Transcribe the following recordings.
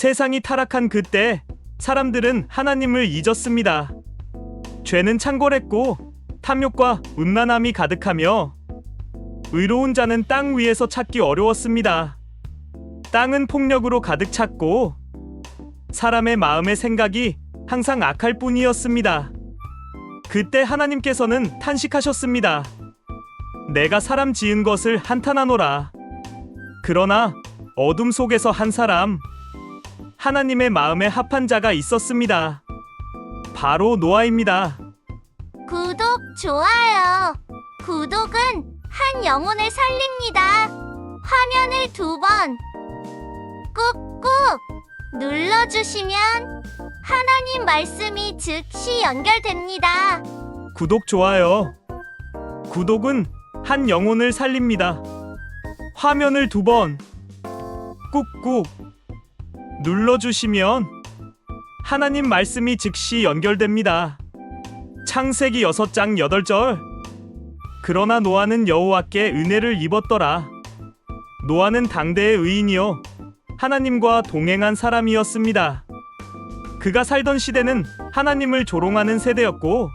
세상이 타락한 그때 사람들은 하나님을 잊었습니다. 죄는 창궐했고 탐욕과 음란함이 가득하며 의로운 자는 땅 위에서 찾기 어려웠습니다. 땅은 폭력으로 가득 찼고 사람의 마음의 생각이 항상 악할 뿐이었습니다. 그때 하나님께서는 탄식하셨습니다. 내가 사람 지은 것을 한탄하노라. 그러나 어둠 속에서 한 사람, 하나님의 마음에 합한 자가 있었습니다. 바로 노아입니다. 구독, 좋아요. 구독은 한 영혼을 살립니다. 화면을 2번 꾹꾹 눌러주시면 하나님 말씀이 즉시 연결됩니다. 구독, 좋아요. 구독은 한 영혼을 살립니다. 화면을 2번 꾹꾹 눌러주시면 하나님 말씀이 즉시 연결됩니다. 창세기 6장 8절. 그러나 노아는 여호와께 은혜를 입었더라. 노아는 당대의 의인이요 하나님과 동행한 사람이었습니다. 그가 살던 시대는 하나님을 조롱하는 세대였고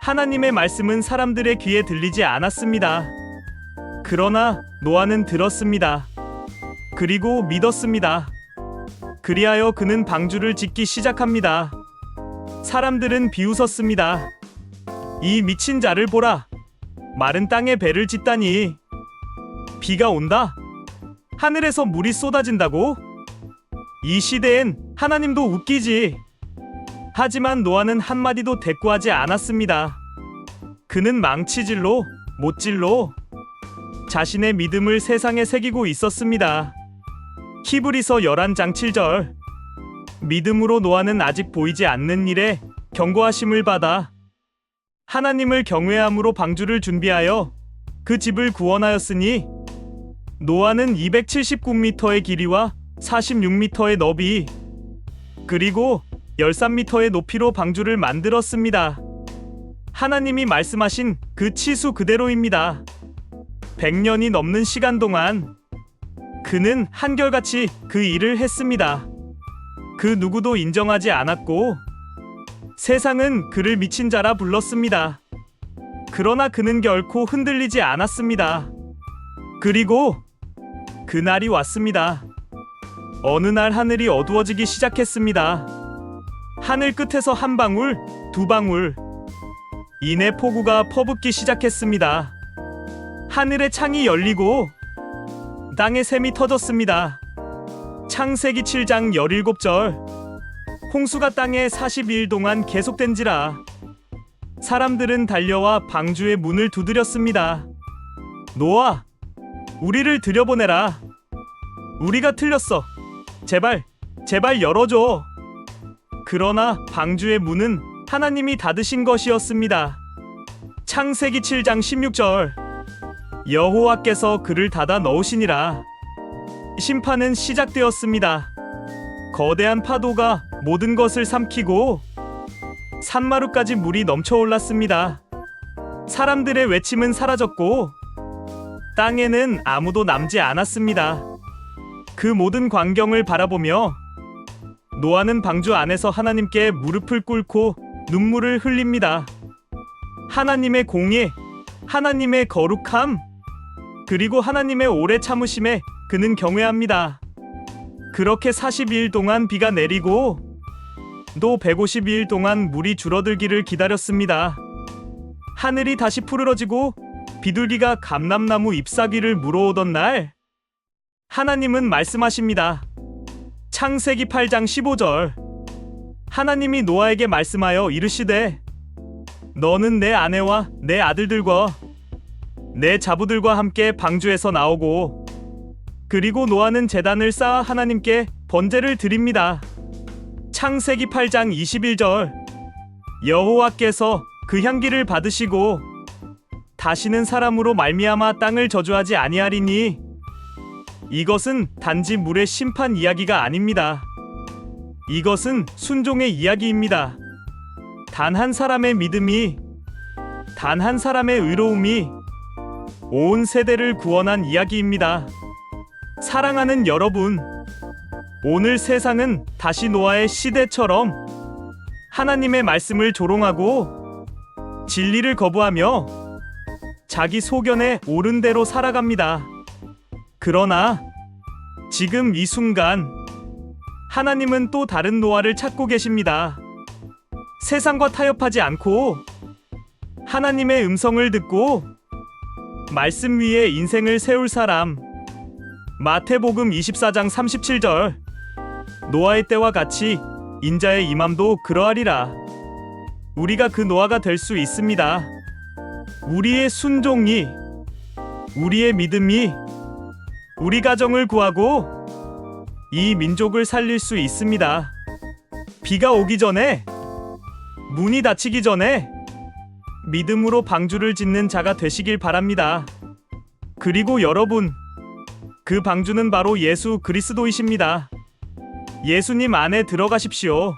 하나님의 말씀은 사람들의 귀에 들리지 않았습니다. 그러나 노아는 들었습니다. 그리고 믿었습니다. 그리하여 그는 방주를 짓기 시작합니다. 사람들은 비웃었습니다. 이 미친 자를 보라. 마른 땅에 배를 짓다니. 비가 온다? 하늘에서 물이 쏟아진다고? 이 시대엔 하나님도 웃기지. 하지만 노아는 한마디도 대꾸하지 않았습니다. 그는 망치질로, 못질로 자신의 믿음을 세상에 새기고 있었습니다. 히브리서 11장 7절. 믿음으로 노아는 아직 보이지 않는 일에 경고하심을 받아 하나님을 경외함으로 방주를 준비하여 그 집을 구원하였으니 노아는 279m의 길이와 46m의 너비 그리고 13m의 높이로 방주를 만들었습니다. 하나님이 말씀하신 그 치수 그대로입니다. 100년이 넘는 시간 동안 그는 한결같이 그 일을 했습니다. 그 누구도 인정하지 않았고 세상은 그를 미친 자라 불렀습니다. 그러나 그는 결코 흔들리지 않았습니다. 그리고 그날이 왔습니다. 어느 날 하늘이 어두워지기 시작했습니다. 하늘 끝에서 한 방울, 2방울 이내 폭우가 퍼붓기 시작했습니다. 하늘의 창이 열리고 땅에 샘이 터졌습니다. 창세기 7장 17절. 홍수가 땅에 42일 동안 계속된지라 사람들은 달려와 방주의 문을 두드렸습니다. 노아, 우리를 들여보내라. 우리가 틀렸어. 제발 열어줘. 그러나 방주의 문은 하나님이 닫으신 것이었습니다. 창세기 7장 16절. 여호와께서 그를 닫아 넣으시니라. 심판은 시작되었습니다. 거대한 파도가 모든 것을 삼키고 산마루까지 물이 넘쳐올랐습니다. 사람들의 외침은 사라졌고 땅에는 아무도 남지 않았습니다. 그 모든 광경을 바라보며 노아는 방주 안에서 하나님께 무릎을 꿇고 눈물을 흘립니다. 하나님의 공의, 하나님의 거룩함, 그리고 하나님의 오래 참으심에 그는 경외합니다. 그렇게 42일 동안 비가 내리고 또 152일 동안 물이 줄어들기를 기다렸습니다. 하늘이 다시 푸르러지고 비둘기가 감람나무 잎사귀를 물어오던 날 하나님은 말씀하십니다. 창세기 8장 15절. 하나님이 노아에게 말씀하여 이르시되 너는 내 아내와 내 아들들과 내 자부들과 함께 방주에서 나오고 그리고 노아는 제단을 쌓아 하나님께 번제를 드립니다. 창세기 8장 21절. 여호와께서 그 향기를 받으시고 다시는 사람으로 말미암아 땅을 저주하지 아니하리니 이것은 단지 물의 심판 이야기가 아닙니다. 이것은 순종의 이야기입니다. 단 한 사람의 믿음이, 단 한 사람의 의로움이 온 세대를 구원한 이야기입니다. 사랑하는 여러분, 오늘 세상은 다시 노아의 시대처럼 하나님의 말씀을 조롱하고 진리를 거부하며 자기 소견에 옳은 대로 살아갑니다. 그러나 지금 이 순간 하나님은 또 다른 노아를 찾고 계십니다. 세상과 타협하지 않고 하나님의 음성을 듣고 말씀 위에 인생을 세울 사람. 마태복음 24장 37절. 노아의 때와 같이 인자의 임함도 그러하리라. 우리가 그 노아가 될 수 있습니다. 우리의 순종이, 우리의 믿음이 우리 가정을 구하고 이 민족을 살릴 수 있습니다. 비가 오기 전에, 문이 닫히기 전에 믿음으로 방주를 짓는 자가 되시길 바랍니다. 그리고 여러분, 그 방주는 바로 예수 그리스도이십니다. 예수님 안에 들어가십시오.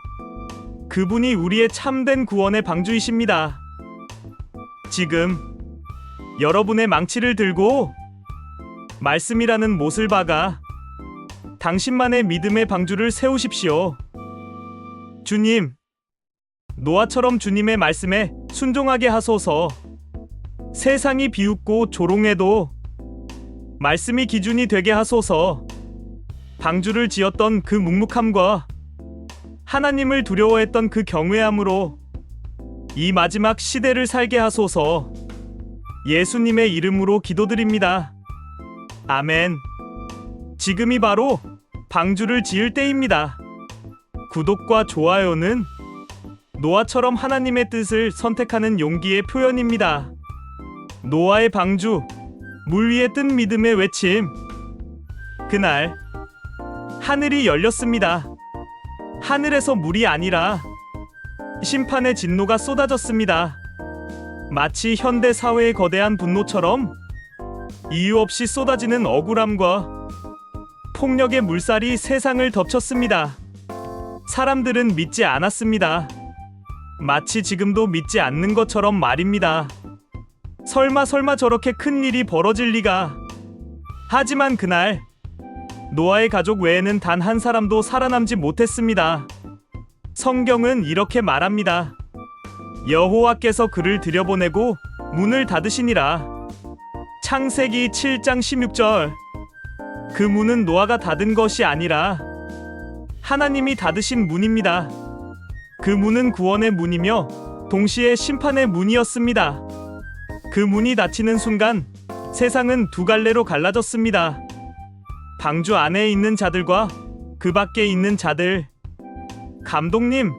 그분이 우리의 참된 구원의 방주이십니다. 지금 여러분의 망치를 들고 말씀이라는 못을 박아 당신만의 믿음의 방주를 세우십시오. 주님, 노아처럼 주님의 말씀에 순종하게 하소서. 세상이 비웃고 조롱해도 말씀이 기준이 되게 하소서. 방주를 지었던 그 묵묵함과 하나님을 두려워했던 그 경외함으로 이 마지막 시대를 살게 하소서. 예수님의 이름으로 기도드립니다. 아멘. 지금이 바로 방주를 지을 때입니다. 구독과 좋아요는 노아처럼 하나님의 뜻을 선택하는 용기의 표현입니다. 노아의 방주, 물 위에 뜬 믿음의 외침. 그날 하늘이 열렸습니다. 하늘에서 물이 아니라 심판의 진노가 쏟아졌습니다. 마치 현대 사회의 거대한 분노처럼 이유 없이 쏟아지는 억울함과 폭력의 물살이 세상을 덮쳤습니다. 사람들은 믿지 않았습니다. 마치 지금도 믿지 않는 것처럼 말입니다. 설마 저렇게 큰 일이 벌어질 리가. 하지만 그날 노아의 가족 외에는 단 한 사람도 살아남지 못했습니다. 성경은 이렇게 말합니다. 여호와께서 그를 들여보내고 문을 닫으시니라. 창세기 7장 16절. 그 문은 노아가 닫은 것이 아니라 하나님이 닫으신 문입니다. 그 문은 구원의 문이며 동시에 심판의 문이었습니다. 그 문이 닫히는 순간 세상은 두 갈래로 갈라졌습니다. 방주 안에 있는 자들과 그 밖에 있는 자들. 감독님,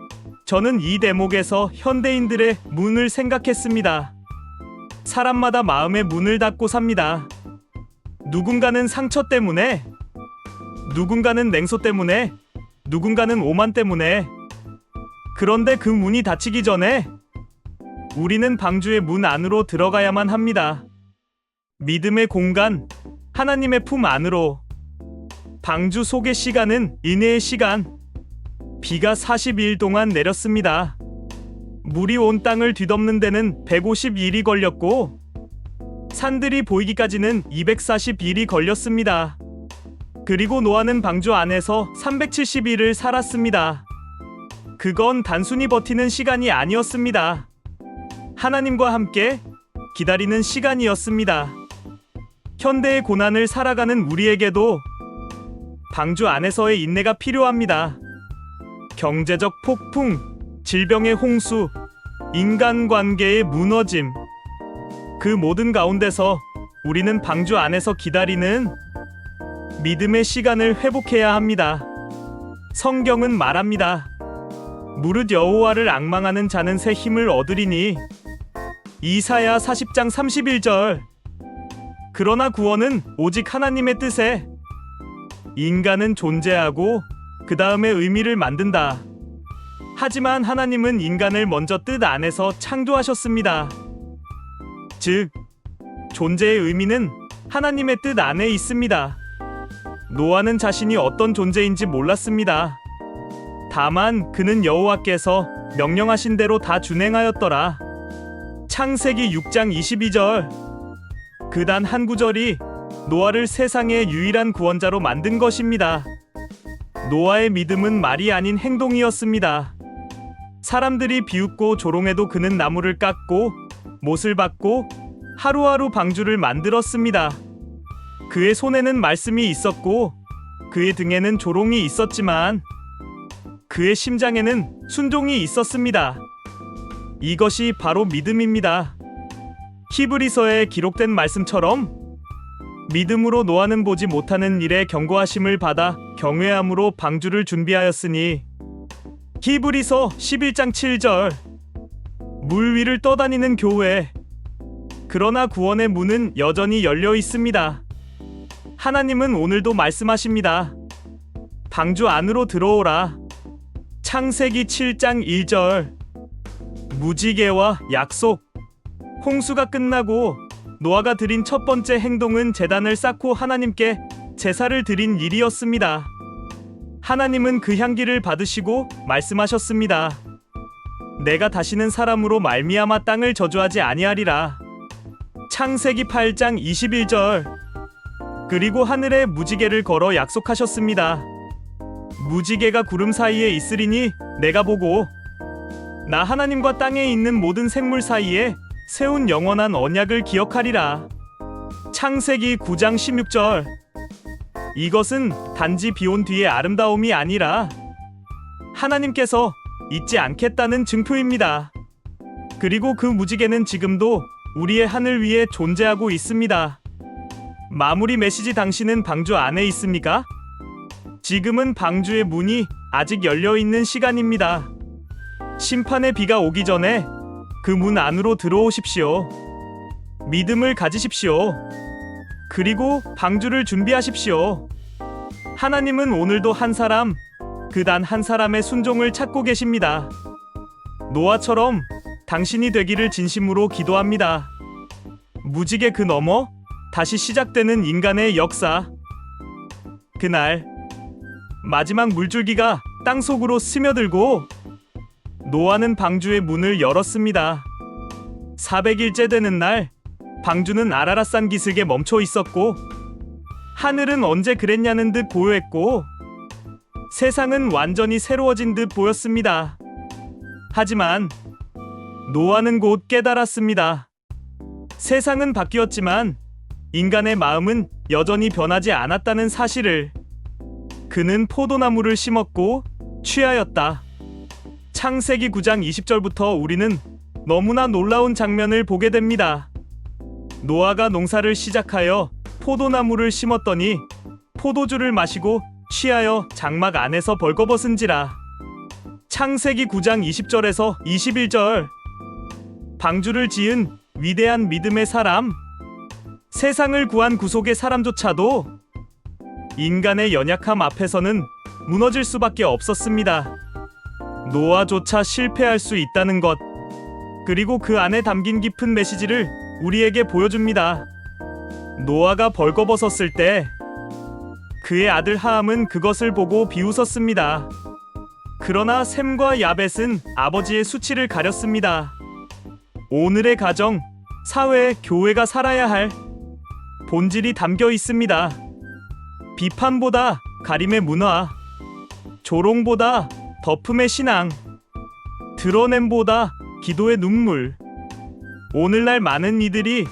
저는 이 대목에서 현대인들의 문을 생각했습니다. 사람마다 마음의 문을 닫고 삽니다. 누군가는 상처 때문에, 누군가는 냉소 때문에, 누군가는 오만 때문에. 그런데 그 문이 닫히기 전에 우리는 방주의 문 안으로 들어가야만 합니다. 믿음의 공간, 하나님의 품 안으로. 방주 속의 시간은 인해의 시간. 비가 42일 동안 내렸습니다. 물이 온 땅을 뒤덮는 데는 150일이 걸렸고 산들이 보이기까지는 240일이 걸렸습니다. 그리고 노아는 방주 안에서 370일을 살았습니다. 그건 단순히 버티는 시간이 아니었습니다. 하나님과 함께 기다리는 시간이었습니다. 현대의 고난을 살아가는 우리에게도 방주 안에서의 인내가 필요합니다. 경제적 폭풍, 질병의 홍수, 인간관계의 무너짐. 그 모든 가운데서 우리는 방주 안에서 기다리는 믿음의 시간을 회복해야 합니다. 성경은 말합니다. 무릇 여호와를 앙망하는 자는 새 힘을 얻으리니. 이사야 40장 31절. 그러나 구원은 오직 하나님의 뜻에. 인간은 존재하고 그 다음에 의미를 만든다. 하지만 하나님은 인간을 먼저 뜻 안에서 창조하셨습니다. 즉, 존재의 의미는 하나님의 뜻 안에 있습니다. 노아는 자신이 어떤 존재인지 몰랐습니다. 다만 그는 여호와께서 명령하신 대로 다 준행하였더라. 창세기 6장 22절. 그 단 한 구절이 노아를 세상의 유일한 구원자로 만든 것입니다. 노아의 믿음은 말이 아닌 행동이었습니다. 사람들이 비웃고 조롱해도 그는 나무를 깎고 못을 받고 하루하루 방주를 만들었습니다. 그의 손에는 말씀이 있었고 그의 등에는 조롱이 있었지만 그의 심장에는 순종이 있었습니다. 이것이 바로 믿음입니다. 히브리서에 기록된 말씀처럼 믿음으로 노아는 보지 못하는 일에 경고하심을 받아 경외함으로 방주를 준비하였으니. 히브리서 11장 7절. 물 위를 떠다니는 교회. 그러나 구원의 문은 여전히 열려 있습니다. 하나님은 오늘도 말씀하십니다. 방주 안으로 들어오라. 창세기 7장 1절. 무지개와 약속. 홍수가 끝나고 노아가 드린 첫 번째 행동은 제단을 쌓고 하나님께 제사를 드린 일이었습니다. 하나님은 그 향기를 받으시고 말씀하셨습니다. 내가 다시는 사람으로 말미암아 땅을 저주하지 아니하리라. 창세기 8장 21절. 그리고 하늘에 무지개를 걸어 약속하셨습니다. 무지개가 구름 사이에 있으리니 내가 보고 나 하나님과 땅에 있는 모든 생물 사이에 세운 영원한 언약을 기억하리라. 창세기 9장 16절. 이것은 단지 비온 뒤의 아름다움이 아니라 하나님께서 잊지 않겠다는 증표입니다. 그리고 그 무지개는 지금도 우리의 하늘 위에 존재하고 있습니다. 마무리 메시지. 당신은 방주 안에 있습니까? 지금은 방주의 문이 아직 열려 있는 시간입니다. 심판의 비가 오기 전에 그 문 안으로 들어오십시오. 믿음을 가지십시오. 그리고 방주를 준비하십시오. 하나님은 오늘도 한 사람, 그 단 한 사람의 순종을 찾고 계십니다. 노아처럼 당신이 되기를 진심으로 기도합니다. 무지개 그 너머 다시 시작되는 인간의 역사. 그날 마지막 물줄기가 땅속으로 스며들고 노아는 방주의 문을 열었습니다. 400일째 되는 날 방주는 아라랏산 기슭에 멈춰 있었고 하늘은 언제 그랬냐는 듯 고요했고 세상은 완전히 새로워진 듯 보였습니다. 하지만 노아는 곧 깨달았습니다. 세상은 바뀌었지만 인간의 마음은 여전히 변하지 않았다는 사실을. 그는 포도나무를 심었고 취하였다. 창세기 9장 20절부터 우리는 너무나 놀라운 장면을 보게 됩니다. 노아가 농사를 시작하여 포도나무를 심었더니 포도주를 마시고 취하여 장막 안에서 벌거벗은지라. 창세기 9장 20절에서 21절. 방주를 지은 위대한 믿음의 사람, 세상을 구한 구속의 사람조차도 인간의 연약함 앞에서는 무너질 수밖에 없었습니다. 노아조차 실패할 수 있다는 것, 그리고 그 안에 담긴 깊은 메시지를 우리에게 보여줍니다. 노아가 벌거벗었을 때 그의 아들 하함은 그것을 보고 비웃었습니다. 그러나 셈과 야벳은 아버지의 수치를 가렸습니다. 오늘의 가정, 사회, 교회가 살아야 할 본질이 담겨 있습니다. 비판보다 가림의 문화, 조롱보다 덮음의 신앙, 드러냄보다 기도의 눈물. 오늘날 많은 이들이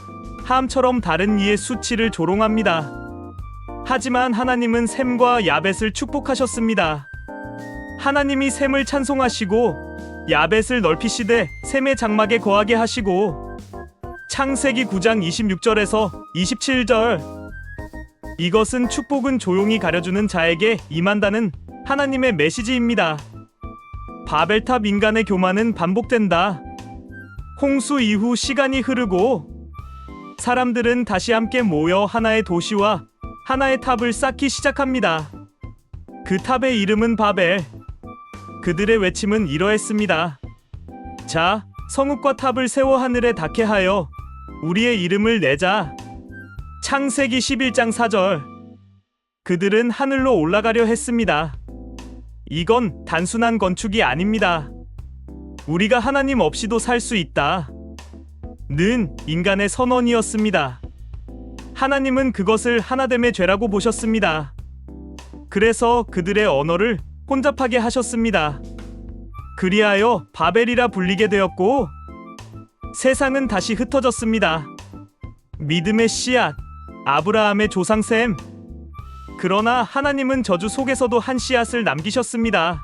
함처럼 다른 이의 수치를 조롱합니다. 하지만 하나님은 셈과 야벳을 축복하셨습니다. 하나님이 셈을 찬송하시고 야벳을 넓히시되 셈의 장막에 거하게 하시고. 창세기 9장 26절에서 27절. 이것은 축복은 조용히 가려주는 자에게 임한다는 하나님의 메시지입니다. 바벨탑 인간의 교만은 반복된다. 홍수 이후 시간이 흐르고 사람들은 다시 함께 모여 하나의 도시와 하나의 탑을 쌓기 시작합니다. 그 탑의 이름은 바벨. 그들의 외침은 이러했습니다. 자, 성읍과 탑을 세워 하늘에 닿게 하여 우리의 이름을 내자. 창세기 11장 4절. 그들은 하늘로 올라가려 했습니다. 이건 단순한 건축이 아닙니다. 우리가 하나님 없이도 살 수 있다 는 인간의 선언이었습니다. 하나님은 그것을 하나됨의 죄라고 보셨습니다. 그래서 그들의 언어를 혼잡하게 하셨습니다. 그리하여 바벨이라 불리게 되었고 세상은 다시 흩어졌습니다. 믿음의 씨앗, 아브라함의 조상 셈. 그러나 하나님은 저주 속에서도 한 씨앗을 남기셨습니다.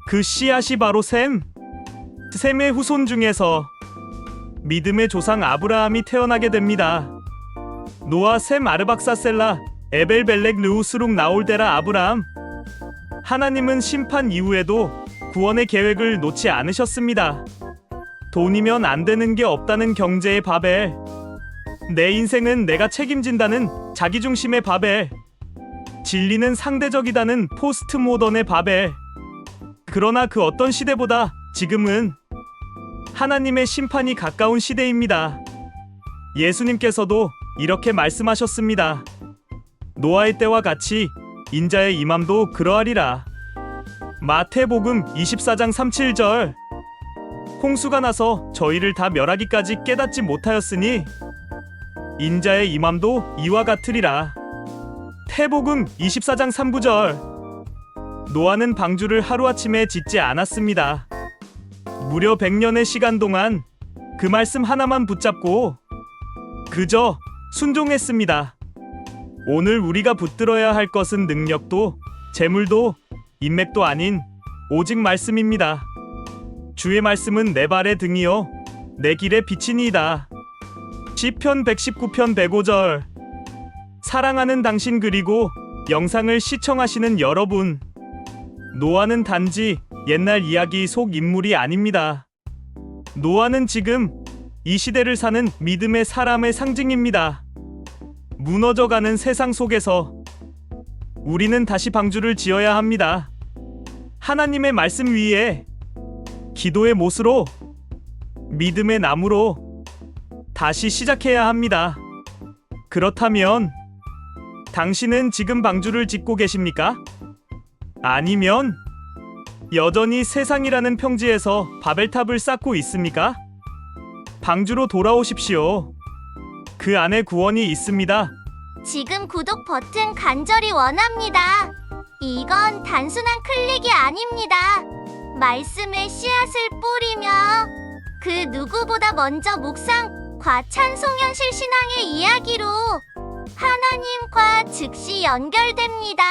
그 씨앗이 바로 셈. 셈의 후손 중에서 믿음의 조상 아브라함이 태어나게 됩니다. 노아, 셈, 아르박사셀라, 에벨벨렉, 르우스룩, 나올데라, 아브라함. 하나님은 심판 이후에도 구원의 계획을 놓지 않으셨습니다. 돈이면 안 되는 게 없다는 경제의 바벨. 내 인생은 내가 책임진다는 자기중심의 바벨. 진리는 상대적이다는 포스트 모던의 바벨. 그러나 그 어떤 시대보다 지금은 하나님의 심판이 가까운 시대입니다. 예수님께서도 이렇게 말씀하셨습니다. 노아의 때와 같이 인자의 임함도 그러하리라. 마태복음 24장 37절. 홍수가 나서 저희를 다 멸하기까지 깨닫지 못하였으니 인자의 임함도 이와 같으리라. 태복음 24장 3구절. 노아는 방주를 하루아침에 짓지 않았습니다. 무려 100년의 시간 동안 그 말씀 하나만 붙잡고 그저 순종했습니다. 오늘 우리가 붙들어야 할 것은 능력도 재물도 인맥도 아닌 오직 말씀입니다. 주의 말씀은 내 발의 등이요 내 길의 빛이니이다. 시편 119편 105절. 사랑하는 당신 그리고 영상을 시청하시는 여러분, 노아는 단지 옛날 이야기 속 인물이 아닙니다. 노아는 지금 이 시대를 사는 믿음의 사람의 상징입니다. 무너져가는 세상 속에서 우리는 다시 방주를 지어야 합니다. 하나님의 말씀 위에 기도의 못으로 믿음의 나무로 다시 시작해야 합니다. 그렇다면 당신은 지금 방주를 짓고 계십니까? 아니면 여전히 세상이라는 평지에서 바벨탑을 쌓고 있습니까? 방주로 돌아오십시오. 그 안에 구원이 있습니다. 지금 구독 버튼 간절히 원합니다. 이건 단순한 클릭이 아닙니다. 말씀의 씨앗을 뿌리며 그 누구보다 먼저 묵상과 찬송현실 신앙의 이야기로 하나님과 즉시 연결됩니다.